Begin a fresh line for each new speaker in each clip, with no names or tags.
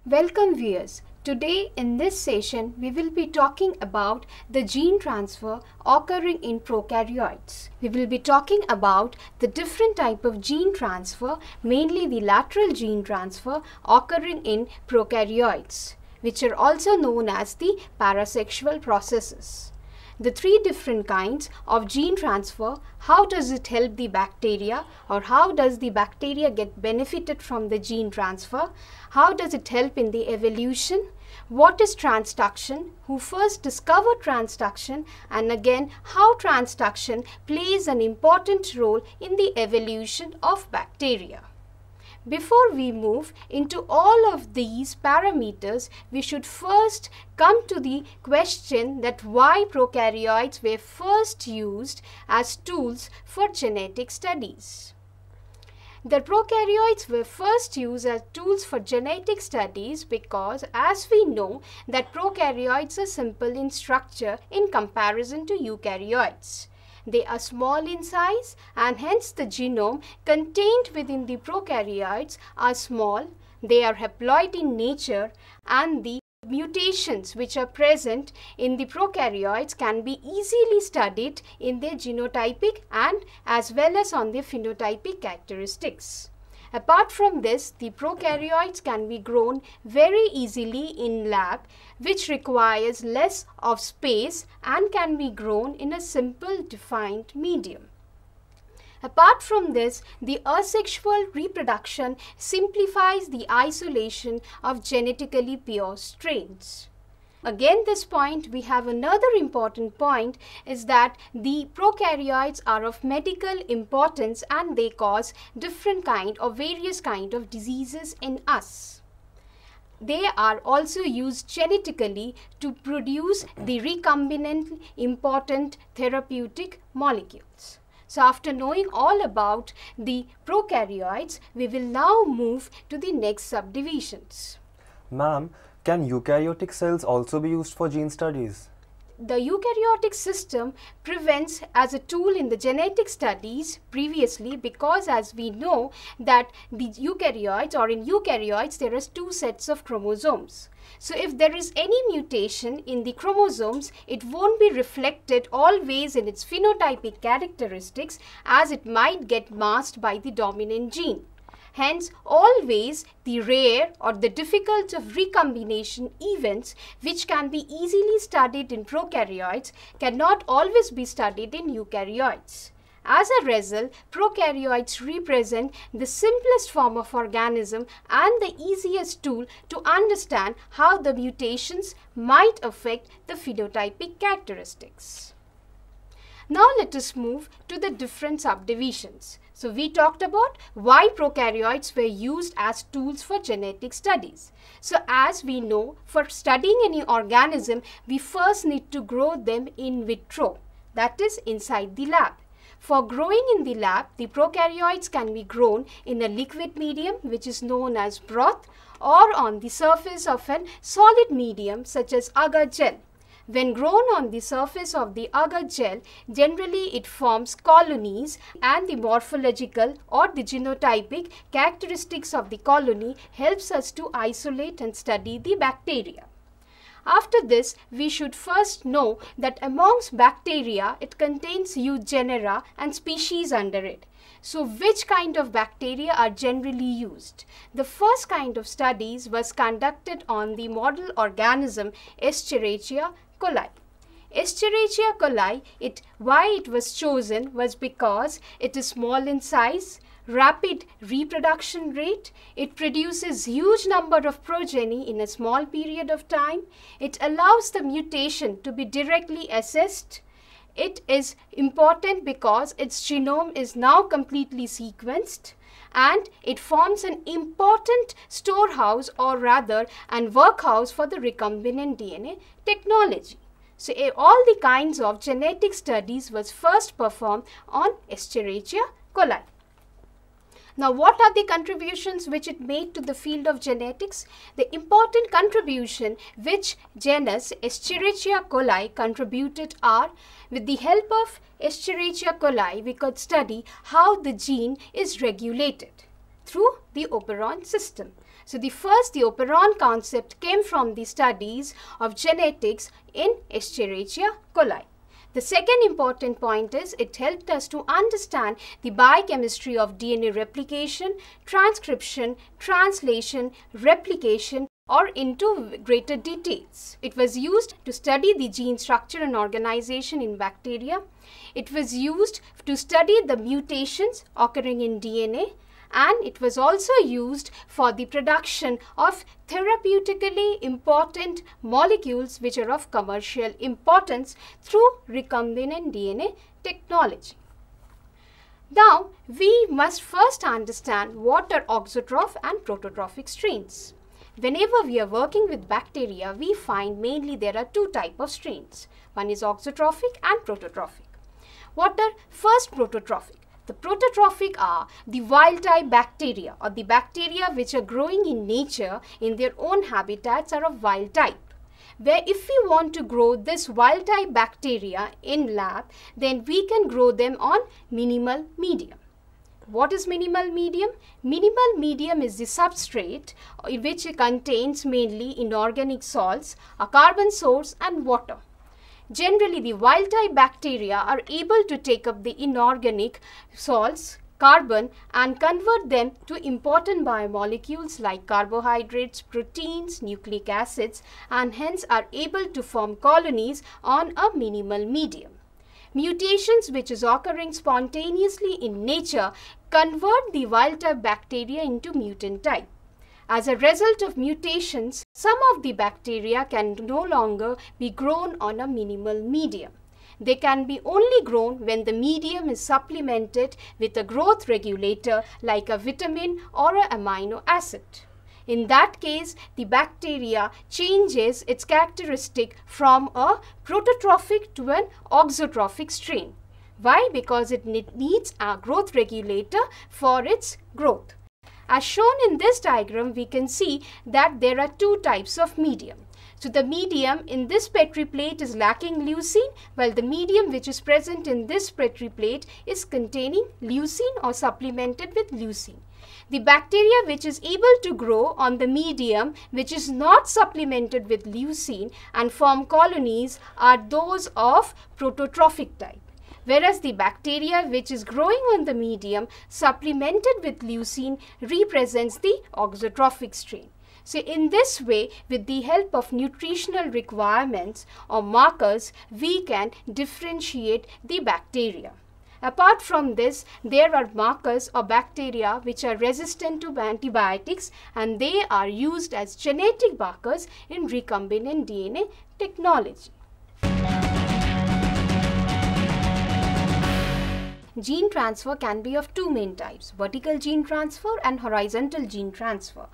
Welcome viewers. Today in this session we will be talking about the gene transfer occurring in prokaryotes. We will be talking about the different type of gene transfer, mainly the lateral gene transfer occurring in prokaryotes, which are also known as the parasexual processes. The three different kinds of gene transfer, how does it help the bacteria, or how does the bacteria get benefited from the gene transfer, how does it help in the evolution, what is transduction, who first discovered transduction, and again how transduction plays an important role in the evolution of bacteria. Before we move into all of these parameters, we should first come to the question that why prokaryotes were first used as tools for genetic studies. The prokaryotes were first used as tools for genetic studies because, as we know, that prokaryotes are simple in structure in comparison to eukaryotes. They are small in size and hence the genome contained within the prokaryotes are small, they are haploid in nature, and the mutations which are present in the prokaryotes can be easily studied in their genotypic and as well as on their phenotypic characteristics. Apart from this, the prokaryotes can be grown very easily in lab, which requires less of space and can be grown in a simple defined medium. Apart from this, the asexual reproduction simplifies the isolation of genetically pure strains. Again, this point, we have another important point is that the prokaryotes are of medical importance and they cause different kind or various kind of diseases in us. They are also used genetically to produce the recombinant important therapeutic molecules. So after knowing all about the prokaryotes, we will now move to the next subdivisions.
Ma'am, can eukaryotic cells also be used for gene studies?
The eukaryotic system prevents as a tool in the genetic studies previously because as we know that the eukaryotes or in eukaryotes there are two sets of chromosomes. So if there is any mutation in the chromosomes, it won't be reflected always in its phenotypic characteristics as it might get masked by the dominant gene. Hence, always the rare or the difficult of recombination events which can be easily studied in prokaryotes cannot always be studied in eukaryotes. As a result, prokaryotes represent the simplest form of organism and the easiest tool to understand how the mutations might affect the phenotypic characteristics. Now let us move to the different subdivisions. So we talked about why prokaryotes were used as tools for genetic studies. So as we know, for studying any organism, we first need to grow them in vitro, that is inside the lab. For growing in the lab, the prokaryotes can be grown in a liquid medium which is known as broth or on the surface of a solid medium such as agar gel. When grown on the surface of the agar gel, generally it forms colonies and the morphological or the genotypic characteristics of the colony helps us to isolate and study the bacteria. After this, we should first know that amongst bacteria, it contains huge genera and species under it. So which kind of bacteria are generally used? The first kind of studies was conducted on the model organism Escherichia coli. Escherichia coli, why it was chosen was because it is small in size, rapid reproduction rate, it produces huge number of progeny in a small period of time, it allows the mutation to be directly assessed. It is important because its genome is now completely sequenced and it forms an important storehouse or rather an workhouse for the recombinant DNA technology. So all the kinds of genetic studies was first performed on Escherichia coli. Now, what are the contributions which it made to the field of genetics? The important contribution which genus Escherichia coli contributed are, with the help of Escherichia coli, we could study how the gene is regulated. through the operon system. So the operon concept came from the studies of genetics in Escherichia coli. The second important point is it helped us to understand the biochemistry of DNA replication, transcription, translation, replication, or into greater details. It was used to study the gene structure and organization in bacteria. It was used to study the mutations occurring in DNA, and it was also used for the production of therapeutically important molecules which are of commercial importance through recombinant DNA technology. Now, we must first understand what are auxotroph and prototrophic strains. Whenever we are working with bacteria, we find mainly there are two types of strains. One is auxotrophic and prototrophic. What are first prototrophic? The prototrophic are the wild type bacteria, or the bacteria which are growing in nature in their own habitats are of wild type. Where if we want to grow this wild type bacteria in lab, then we can grow them on minimal medium. What is minimal medium? Minimal medium is the substrate which contains mainly inorganic salts, a carbon source and water. Generally, the wild type bacteria are able to take up the inorganic salts, carbon, and convert them to important biomolecules like carbohydrates, proteins, nucleic acids, and hence are able to form colonies on a minimal medium. Mutations which is occurring spontaneously in nature convert the wild type bacteria into mutant type. As a result of mutations, some of the bacteria can no longer be grown on a minimal medium. They can be only grown when the medium is supplemented with a growth regulator like a vitamin or an amino acid. In that case, the bacteria changes its characteristic from a prototrophic to an auxotrophic strain. Why? Because it needs a growth regulator for its growth. As shown in this diagram, we can see that there are two types of medium. So the medium in this Petri plate is lacking leucine, while the medium which is present in this Petri plate is containing leucine or supplemented with leucine. The bacteria which is able to grow on the medium which is not supplemented with leucine and form colonies are those of prototrophic type, whereas the bacteria which is growing on the medium supplemented with leucine represents the auxotrophic strain. So in this way, with the help of nutritional requirements or markers, we can differentiate the bacteria. Apart from this, there are markers or bacteria which are resistant to antibiotics, and they are used as genetic markers in recombinant DNA technology. Gene transfer can be of two main types, vertical gene transfer and horizontal gene transfer.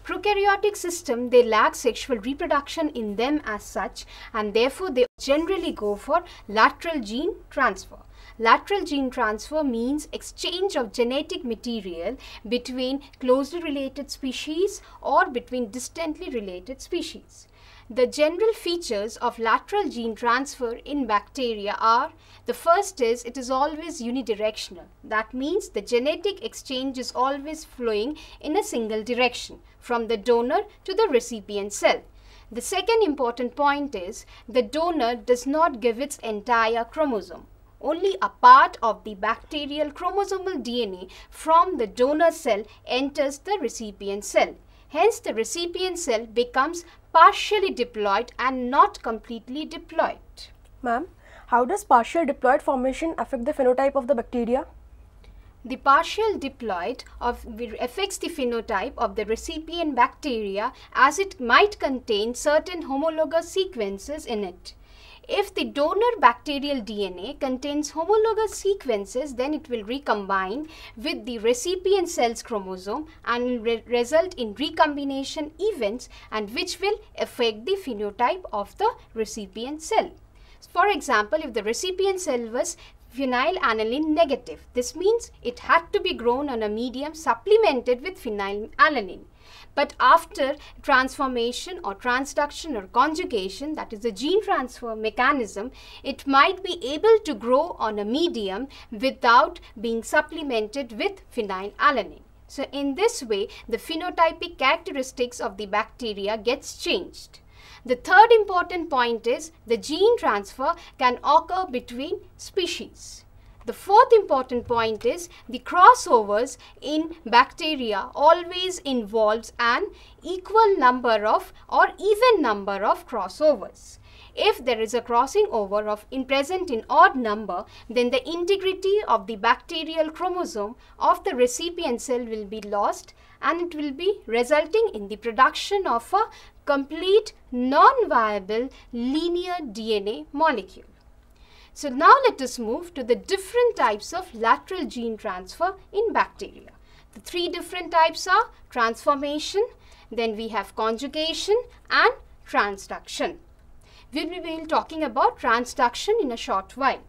Prokaryotic system, they lack sexual reproduction in them as such, and therefore they generally go for lateral gene transfer. Lateral gene transfer means exchange of genetic material between closely related species or between distantly related species. The general features of lateral gene transfer in bacteria are, the first is it is always unidirectional. That means the genetic exchange is always flowing in a single direction from the donor to the recipient cell. The second important point is the donor does not give its entire chromosome. Only a part of the bacterial chromosomal DNA from the donor cell enters the recipient cell. Hence, the recipient cell becomes partially diploid and not completely diploid.
Ma'am, how does partial diploid formation affect the phenotype of the bacteria?
The partial diploid affects the phenotype of the recipient bacteria as it might contain certain homologous sequences in it. If the donor bacterial DNA contains homologous sequences, then it will recombine with the recipient cell's chromosome and result in recombination events, and which will affect the phenotype of the recipient cell. For example, if the recipient cell was phenylalanine negative, this means it had to be grown on a medium supplemented with phenylalanine. But after transformation or transduction or conjugation, that is the gene transfer mechanism, it might be able to grow on a medium without being supplemented with phenylalanine. So in this way, the phenotypic characteristics of the bacteria gets changed. The third important point is the gene transfer can occur between species. The fourth important point is the crossovers in bacteria always involves an equal number of or even number of crossovers. If there is a crossing over present in odd number, then the integrity of the bacterial chromosome of the recipient cell will be lost, and it will be resulting in the production of a complete non-viable linear DNA molecule. So now let us move to the different types of lateral gene transfer in bacteria. The three different types are transformation, then we have conjugation and transduction. We will be talking about transduction in a short while.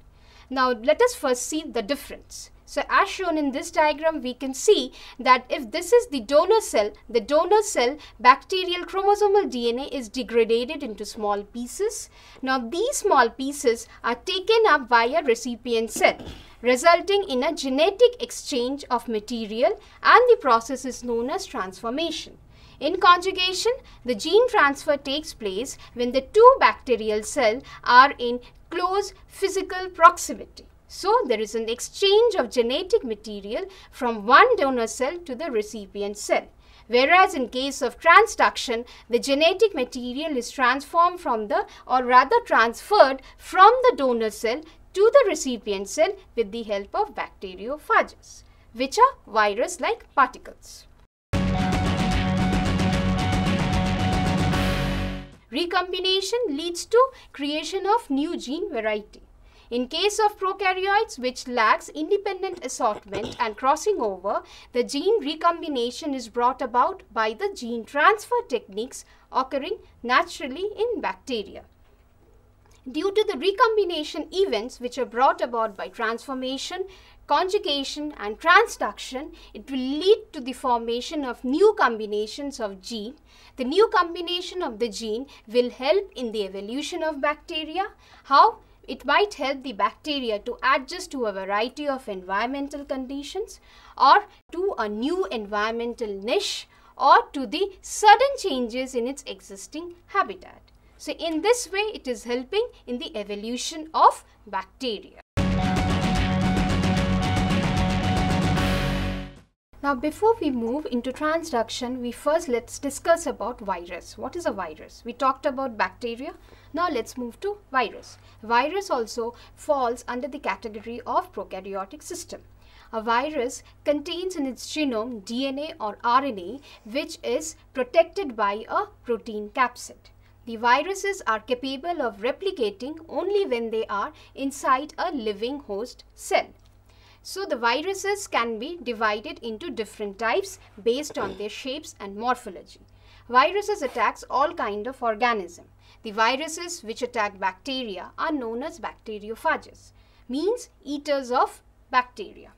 Now let us first see the difference. So as shown in this diagram, we can see that if this is the donor cell bacterial chromosomal DNA is degraded into small pieces. Now these small pieces are taken up by a recipient cell, resulting in a genetic exchange of material, and the process is known as transformation. In conjugation, the gene transfer takes place when the two bacterial cells are in close physical proximity. So, there is an exchange of genetic material from one donor cell to the recipient cell. Whereas in case of transduction, the genetic material is transformed from transferred from the donor cell to the recipient cell with the help of bacteriophages, which are virus-like particles. Recombination leads to creation of new gene variety. In case of prokaryotes which lacks independent assortment and crossing over, the gene recombination is brought about by the gene transfer techniques occurring naturally in bacteria. Due to the recombination events which are brought about by transformation, conjugation and transduction, it will lead to the formation of new combinations of gene. The new combination of the gene will help in the evolution of bacteria. How? It might help the bacteria to adjust to a variety of environmental conditions, or to a new environmental niche, or to the sudden changes in its existing habitat. So in this way, it is helping in the evolution of bacteria. Now before we move into transduction, let's discuss about virus. What is a virus? We talked about bacteria. Now let's move to virus. Virus also falls under the category of prokaryotic system. A virus contains in its genome DNA or RNA which is protected by a protein capsid. The viruses are capable of replicating only when they are inside a living host cell. So the viruses can be divided into different types based on their shapes and morphology. Viruses attacks all kind of organisms. The viruses which attack bacteria are known as bacteriophages, means eaters of bacteria.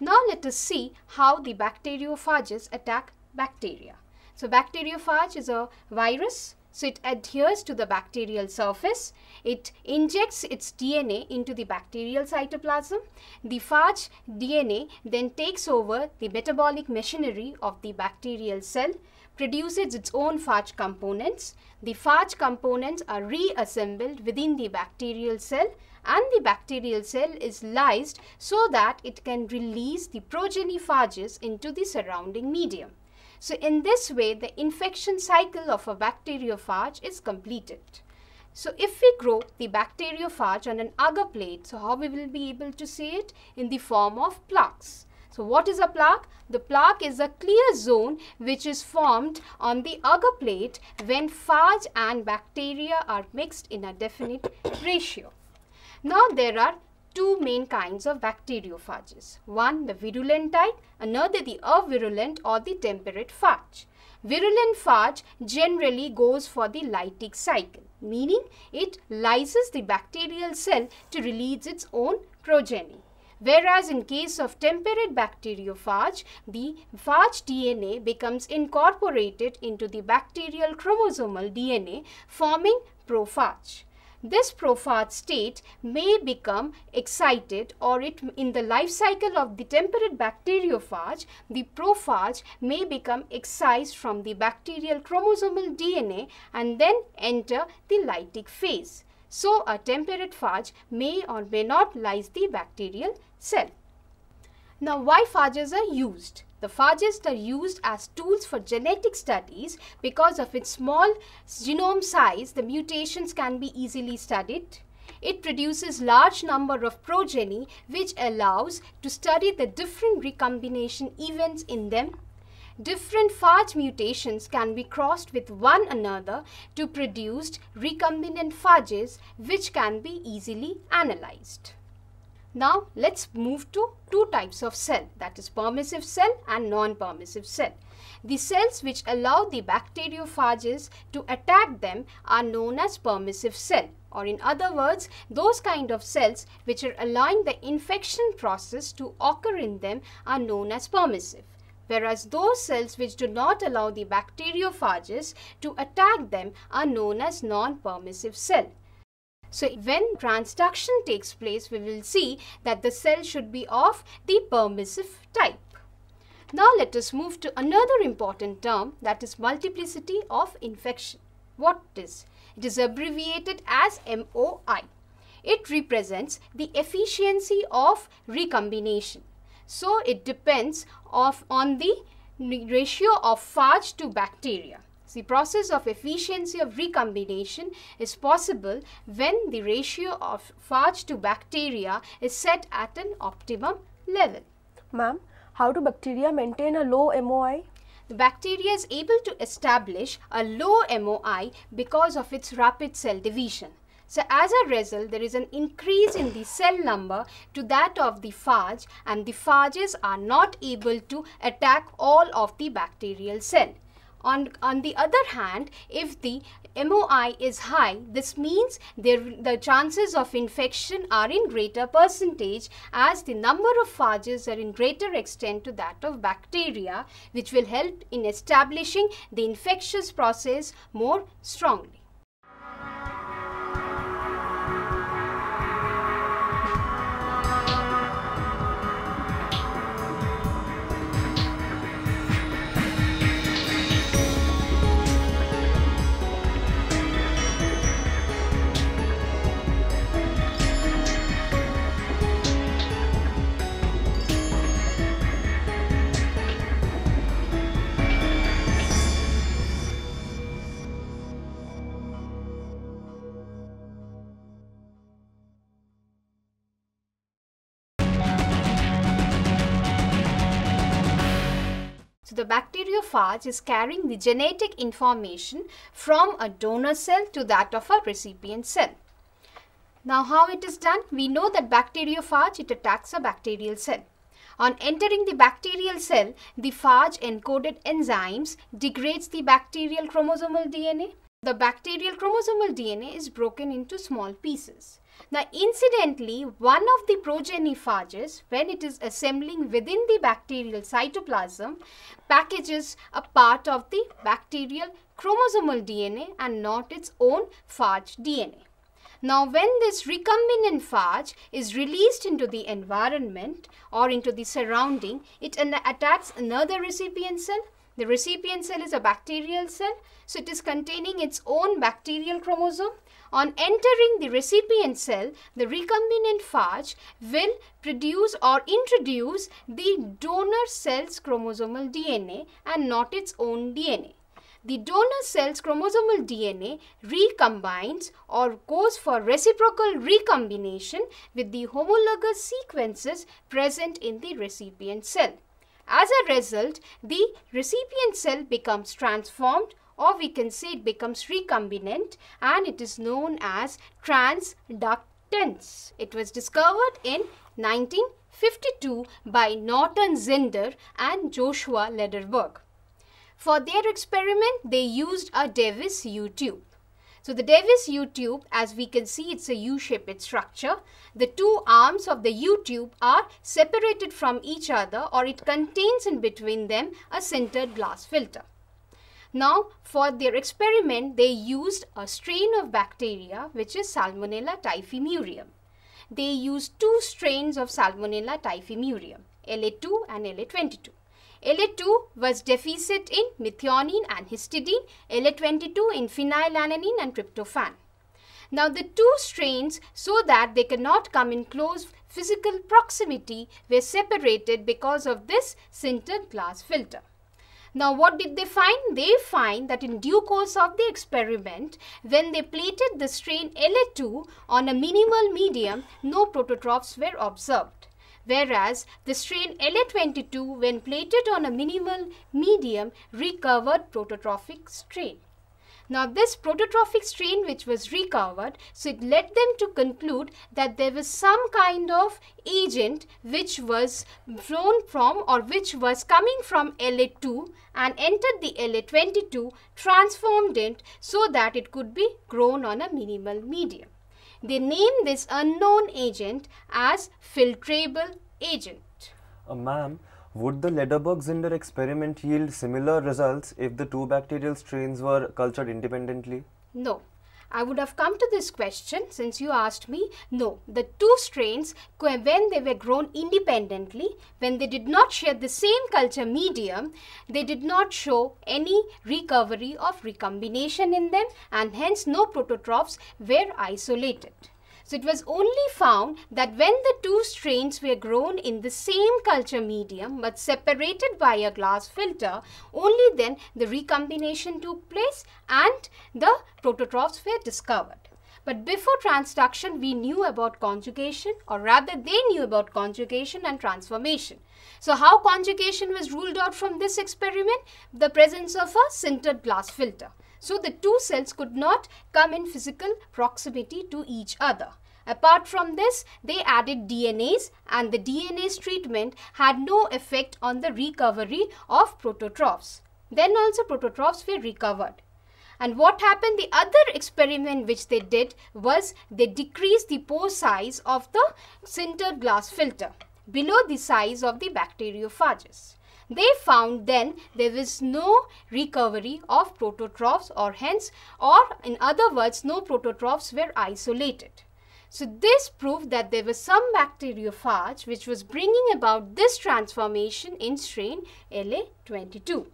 Now let us see how the bacteriophages attack bacteria. So bacteriophage is a virus. So it adheres to the bacterial surface. It injects its DNA into the bacterial cytoplasm. The phage DNA then takes over the metabolic machinery of the bacterial cell, produces its own phage components. The phage components are reassembled within the bacterial cell, and the bacterial cell is lysed so that it can release the progeny phages into the surrounding medium. So in this way, the infection cycle of a bacteriophage is completed. So if we grow the bacteriophage on an agar plate, so how we will be able to see it? In the form of plaques. So what is a plaque? The plaque is a clear zone which is formed on the agar plate when phage and bacteria are mixed in a definite ratio. Now there are two main kinds of bacteriophages. One, the virulent type, another the avirulent or the temperate phage. Virulent phage generally goes for the lytic cycle, meaning it lyses the bacterial cell to release its own progeny. Whereas in case of temperate bacteriophage, the phage DNA becomes incorporated into the bacterial chromosomal DNA, forming prophage. This prophage state may become excited, or in the life cycle of the temperate bacteriophage, the prophage may become excised from the bacterial chromosomal DNA and then enter the lytic phase. So, a temperate phage may or may not lyse the bacterial cell. Now, why phages are used? The phages are used as tools for genetic studies because of its small genome size. The mutations can be easily studied. It produces large number of progeny, which allows to study the different recombination events in them. Different phage mutations can be crossed with one another to produce recombinant phages, which can be easily analyzed. Now, let's move to two types of cell, that is permissive cell and non-permissive cell. The cells which allow the bacteriophages to attack them are known as permissive cell, or in other words, those kind of cells which are allowing the infection process to occur in them are known as permissive, whereas those cells which do not allow the bacteriophages to attack them are known as non-permissive cell. So, when transduction takes place, we will see that the cell should be of the permissive type. Now, let us move to another important term, that is multiplicity of infection. What is? It is abbreviated as MOI. It represents the efficiency of recombination. So, it depends on the ratio of phage to bacteria. The process of efficiency of recombination is possible when the ratio of phage to bacteria is set at an optimum level.
Ma'am, how do bacteria maintain a low MOI?
The bacteria is able to establish a low MOI because of its rapid cell division. So, as a result, there is an increase in the cell number to that of the phage, and the phages are not able to attack all of the bacterial cell. On the other hand, if the MOI is high, this means the chances of infection are in greater percentage, as the number of phages are in greater extent to that of bacteria, which will help in establishing the infectious process more strongly. The bacteriophage is carrying the genetic information from a donor cell to that of a recipient cell. Now, how it is done? We know that bacteriophage, it attacks a bacterial cell. On entering the bacterial cell, the phage encoded enzymes degrades the bacterial chromosomal DNA. The bacterial chromosomal DNA is broken into small pieces. Now, incidentally, one of the progeny phages, when it is assembling within the bacterial cytoplasm, packages a part of the bacterial chromosomal DNA and not its own phage DNA. Now, when this recombinant phage is released into the environment or into the surrounding, it attacks another recipient cell. The recipient cell is a bacterial cell, so it is containing its own bacterial chromosome. On entering the recipient cell, the recombinant phage will produce or introduce the donor cell's chromosomal DNA and not its own DNA. The donor cell's chromosomal DNA recombines or goes for reciprocal recombination with the homologous sequences present in the recipient cell. As a result, the recipient cell becomes transformed, or we can say it becomes recombinant, and it is known as transductance. It was discovered in 1952 by Norton Zinder and Joshua Lederberg. For their experiment, they used a Davis U-tube. So, the Davis U-tube, as we can see, it's a U-shaped structure. The two arms of the U-tube are separated from each other, or it contains in between them a sintered glass filter. Now, for their experiment, they used a strain of bacteria which is Salmonella typhimurium. They used two strains of Salmonella typhimurium, LA2 and LA22. LA2 was deficient in methionine and histidine, LA22 in phenylalanine and tryptophan. Now the two strains, so that they cannot come in close physical proximity, were separated because of this sintered glass filter. Now what did they find? They find that in due course of the experiment, when they plated the strain LA2 on a minimal medium, no prototrophs were observed. Whereas the strain LA22, when plated on a minimal medium, recovered prototrophic strain. Now this prototrophic strain which was recovered, so it led them to conclude that there was some kind of agent which was flown from or which was coming from LA2 and entered the LA22, transformed it so that it could be grown on a minimal medium. They named this unknown agent as filtrable agent.
Ma'am, would the Lederberg-Zinder experiment yield similar results if the two bacterial strains were cultured independently?
No. I would have come to this question since you asked me. No, the two strains, when they were grown independently, when they did not share the same culture medium, they did not show any recovery of recombination in them, and hence no prototrophs were isolated. So it was only found that when the two strains were grown in the same culture medium but separated by a glass filter, only then the recombination took place and the prototrophs were discovered. But before transduction, we knew about conjugation, or rather they knew about conjugation and transformation. So how conjugation was ruled out from this experiment? The presence of a sintered glass filter. So the two cells could not come in physical proximity to each other. Apart from this, they added DNase, and the DNase treatment had no effect on the recovery of prototrophs. Then also prototrophs were recovered. And what happened? The other experiment which they did was they decreased the pore size of the sintered glass filter below the size of the bacteriophages. They found then there was no recovery of prototrophs, or in other words, no prototrophs were isolated. So this proved that there was some bacteriophage which was bringing about this transformation in strain LA22.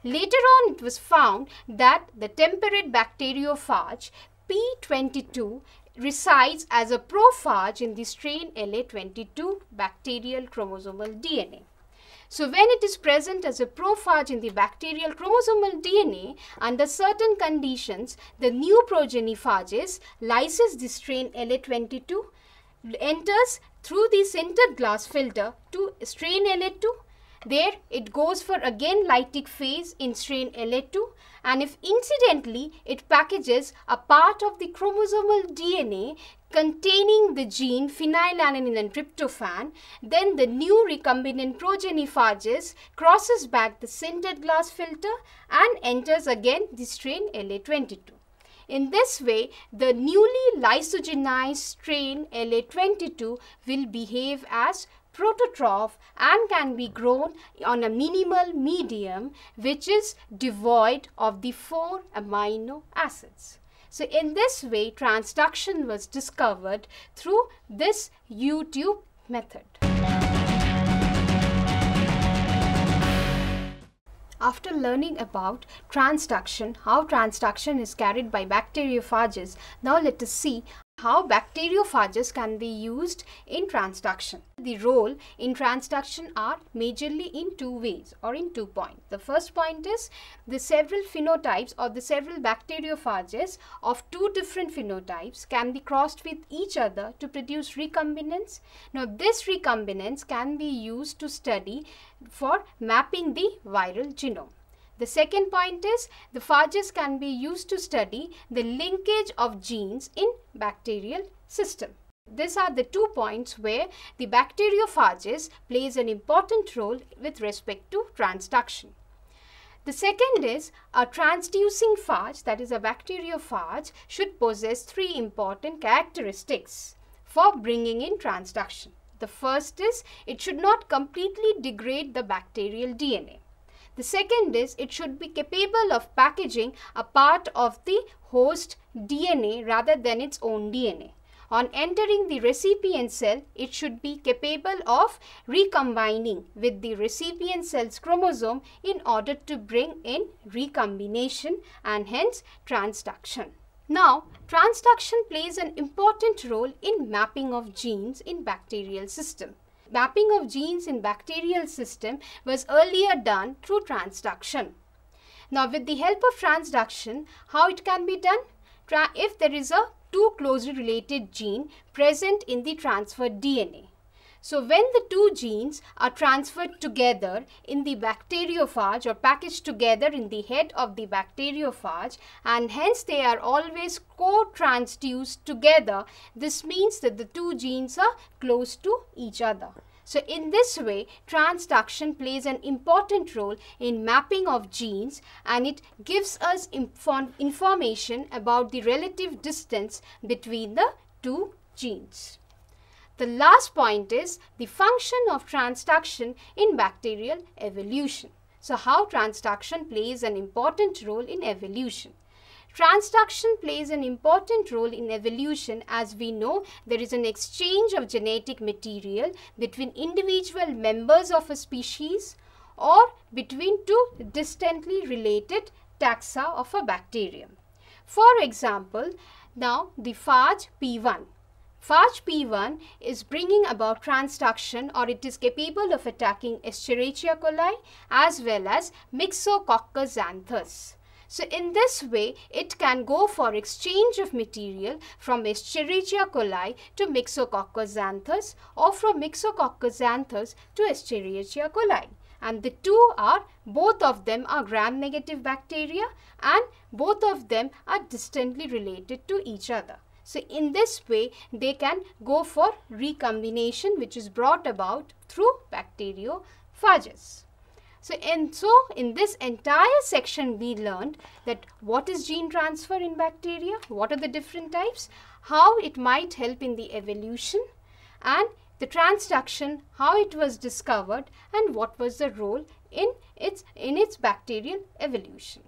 Later on, it was found that the temperate bacteriophage P22 resides as a prophage in the strain LA22 bacterial chromosomal DNA. So when it is present as a prophage in the bacterial chromosomal DNA, under certain conditions, the new progeny phages lyses the strain LA22, enters through the sintered glass filter to strain LA2. There it goes for again lytic phase in strain LA2, and if incidentally it packages a part of the chromosomal DNA containing the gene phenylalanine and tryptophan, then the new recombinant progeny phages crosses back the sintered glass filter and enters again the strain LA22. In this way, the newly lysogenized strain LA22 will behave as prototroph and can be grown on a minimal medium which is devoid of the 4 amino acids. So in this way, transduction was discovered through this U-tube method. After learning about transduction, how transduction is carried by bacteriophages, now let us see how bacteriophages can be used in transduction. The role in transduction are majorly in two ways or in 2 points. The first point is the several phenotypes or the several bacteriophages of two different phenotypes can be crossed with each other to produce recombinants. Now this recombinants can be used to study for mapping the viral genome. The second point is the phages can be used to study the linkage of genes in bacterial system. These are the 2 points where the bacteriophages plays an important role with respect to transduction. The second is a transducing phage, that is a bacteriophage, should possess 3 important characteristics for bringing in transduction. The first is it should not completely degrade the bacterial DNA. The second is it should be capable of packaging a part of the host DNA rather than its own DNA. On entering the recipient cell, it should be capable of recombining with the recipient cell's chromosome in order to bring in recombination and hence transduction. Now, transduction plays an important role in mapping of genes in bacterial system. Mapping of genes in bacterial system was earlier done through transduction. Now, with the help of transduction, how it can be done? If there is a two closely related gene present in the transferred DNA. So, when the two genes are transferred together in the bacteriophage or packaged together in the head of the bacteriophage and hence they are always co-transduced together, this means that the two genes are close to each other. So, in this way, transduction plays an important role in mapping of genes and it gives us information about the relative distance between the two genes. The last point is the function of transduction in bacterial evolution. So, how transduction plays an important role in evolution. Transduction plays an important role in evolution as we know there is an exchange of genetic material between individual members of a species or between two distantly related taxa of a bacterium. For example, now the phage P1. Phage P1 is bringing about transduction or it is capable of attacking Escherichia coli as well as Myxococcus xanthus. So, in this way, it can go for exchange of material from Escherichia coli to Myxococcus xanthus or from Myxococcus xanthus to Escherichia coli. And the two are, both of them are gram-negative bacteria and both of them are distantly related to each other. So, in this way, they can go for recombination which is brought about through bacteriophages. So, in this entire section, we learned that what is gene transfer in bacteria, what are the different types, how it might help in the evolution and the transduction, how it was discovered and what was the role in its bacterial evolution.